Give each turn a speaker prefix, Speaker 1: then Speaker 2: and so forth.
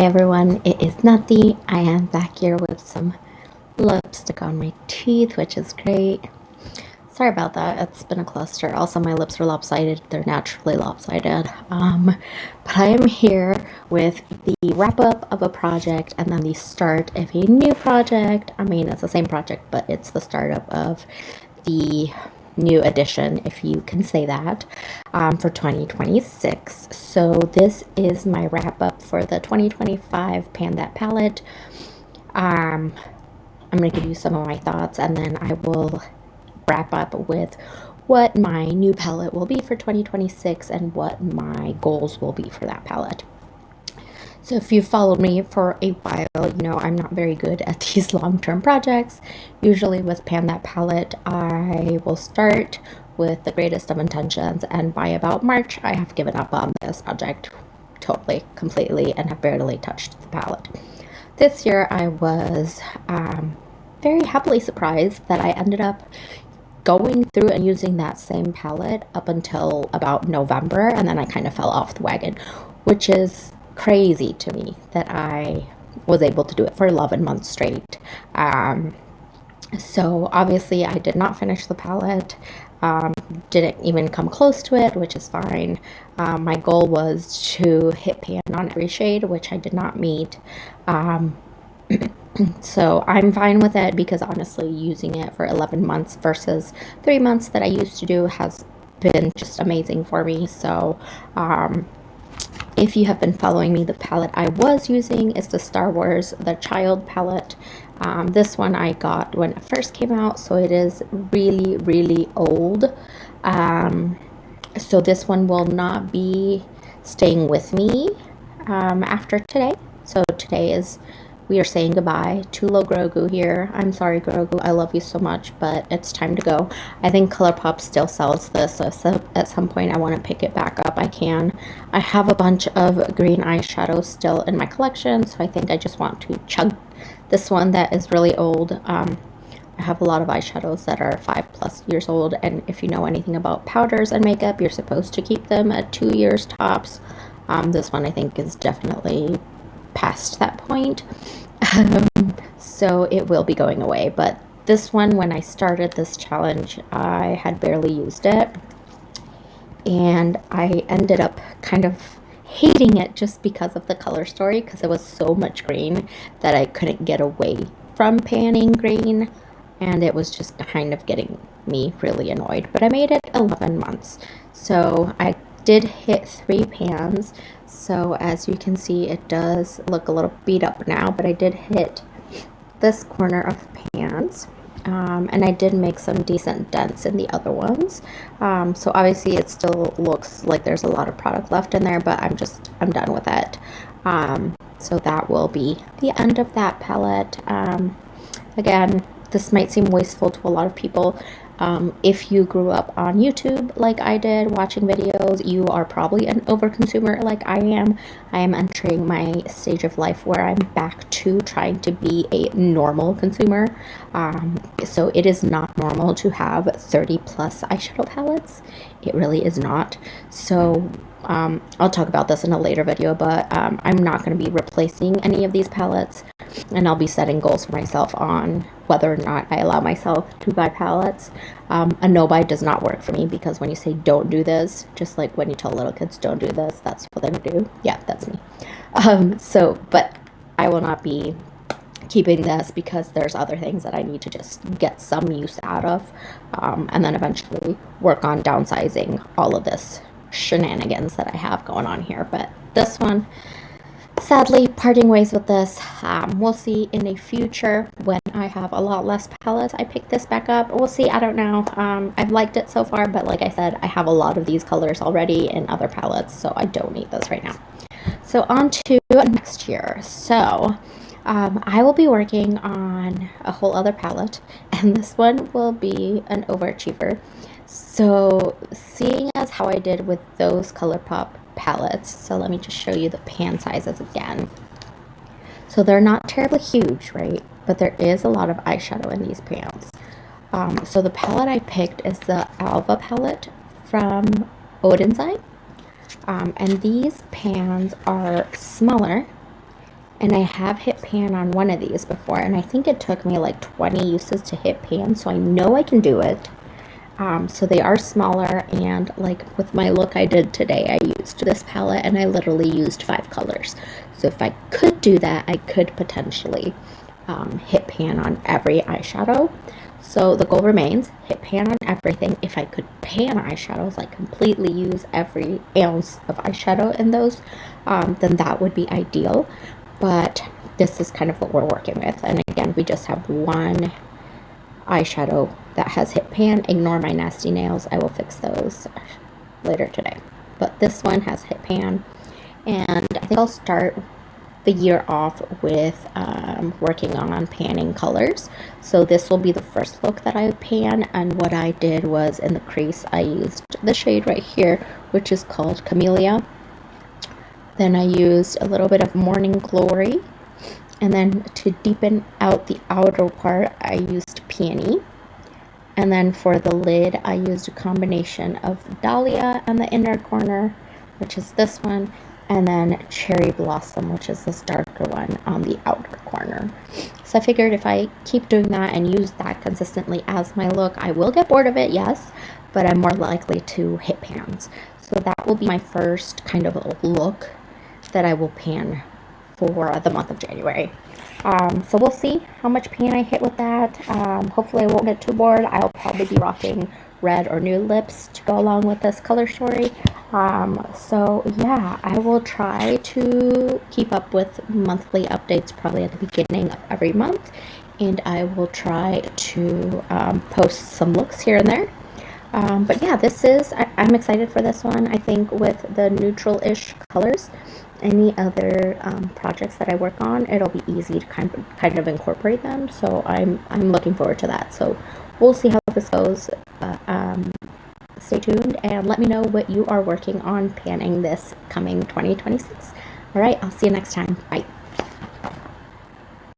Speaker 1: everyone, it is Nutty. I am back here with some lipstick on my teeth, which is great. Sorry about that, it's been a cluster. Also, my lips are lopsided, they're naturally lopsided. But I am here with the wrap up of a project and then the start of a new project. I mean, it's the same project, but it's the startup of the new edition, if you can say that, for 2026. So this is my wrap up for the 2025 Pan That palette. I'm going to give you some of my thoughts and then I will wrap up with what my new palette will be for 2026 and what my goals will be for that palette. So if you've followed me for a while, you know I'm not very good at these long-term projects. Usually with Pan That palette, I will start with the greatest of intentions, and by about March, I have given up on this project totally, completely, and have barely touched the palette. This year, I was very happily surprised that I ended up going through and using that same palette up until about November, and then I kind of fell off the wagon, which is crazy to me that I was able to do it for 11 months straight. So obviously I did not finish the palette, didn't even come close to it, which is fine. My goal was to hit pan on every shade, which I did not meet. So I'm fine with it because honestly using it for 11 months versus 3 months that I used to do has been just amazing for me. So if you have been following me, the palette I was using is the Star Wars The Child palette. This one I got when it first came out, so it is really, really old. So this one will not be staying with me after today. So today is, we are saying goodbye to Lo Grogu here. I'm sorry, Grogu, I love you so much, but it's time to go. I think ColourPop still sells this, so at some point I want to pick it back up, I can. I have a bunch of green eyeshadows still in my collection, so I think I just want to chug this one that is really old. I have a lot of eyeshadows that are 5+ years old, and if you know anything about powders and makeup, you're supposed to keep them at 2 years tops. This one I think is definitely past that point. So it will be going away, but this one, when I started this challenge, I had barely used it, and I ended up kind of hating it just because of the color story, because it was so much green that I couldn't get away from panning green, and it was just kind of getting me really annoyed. But I made it 11 months, so I did hit 3 pans. So as you can see, it does look a little beat up now, but I did hit this corner of pans, and I did make some decent dents in the other ones. So obviously it still looks like there's a lot of product left in there, but I'm done with it. So that will be the end of that palette. Again, this might seem wasteful to a lot of people. If you grew up on YouTube like I did, watching videos, you are probably an overconsumer like I am. I am entering my stage of life where I'm back to trying to be a normal consumer. So it is not normal to have 30+ eyeshadow palettes. It really is not. So I'll talk about this in a later video, but I'm not going to be replacing any of these palettes, and I'll be setting goals for myself on whether or not I allow myself to buy palettes. A no buy does not work for me, because when you say don't do this, just like when you tell little kids don't do this, that's what they're gonna do. Yeah, that's me. But I will not be keeping this because there's other things that I need to just get some use out of, and then eventually work on downsizing all of this shenanigans that I have going on here. But this one, sadly, parting ways with this. We'll see in the future when I have a lot less palettes. I pick this back up. We'll see. I don't know. I've liked it so far, but like I said, I have a lot of these colors already in other palettes, so I don't need those right now. So on to next year. So I will be working on a whole other palette, and this one will be an overachiever. So seeing as how I did with those ColourPop palettes, so let me just show you the pan sizes again. So they're not terribly huge, right? But there is a lot of eyeshadow in these pans. So the palette I picked is the Alva palette from Odin's Eye. And these pans are smaller And I have hit pan on one of these before, and I think it took me like 20 uses to hit pan, so I know I can do it. So they are smaller, and like with my look I did today, I used this palette and I literally used 5 colors. So if I could do that, I could potentially hit pan on every eyeshadow. So the goal remains, hit pan on everything. If I could pan eyeshadows, like completely use every ounce of eyeshadow in those, then that would be ideal. But this is kind of what we're working with. And again, we just have one eyeshadow that has hit pan. Ignore my nasty nails. I will fix those later today. But this one has hit pan. And I think I'll start the year off with working on panning colors. So this will be the first look that I pan, and what I did was in the crease I used the shade right here, which is called Camellia. Then I used a little bit of Morning Glory, and then to deepen out the outer part I used Peony. And then for the lid I used a combination of Dahlia on the inner corner, which is this one, and then Cherry Blossom, which is this darker one on the outer corner. So I figured if I keep doing that and use that consistently as my look, I will get bored of it, yes, but I'm more likely to hit pans. So that will be my first kind of look that I will pan for the month of January. So we'll see how much pan I hit with that. Hopefully I won't get too bored. I'll probably be rocking red or nude lips to go along with this color story. So yeah, I will try to keep up with monthly updates probably at the beginning of every month, and I will try to post some looks here and there. But yeah, I'm excited for this one. I think with the neutral-ish colors, any other projects that I work on, it'll be easy to kind of incorporate them. So I'm looking forward to that. So we'll see how this goes. Stay tuned and let me know what you are working on panning this coming 2026. All right, I'll see you next time. Bye.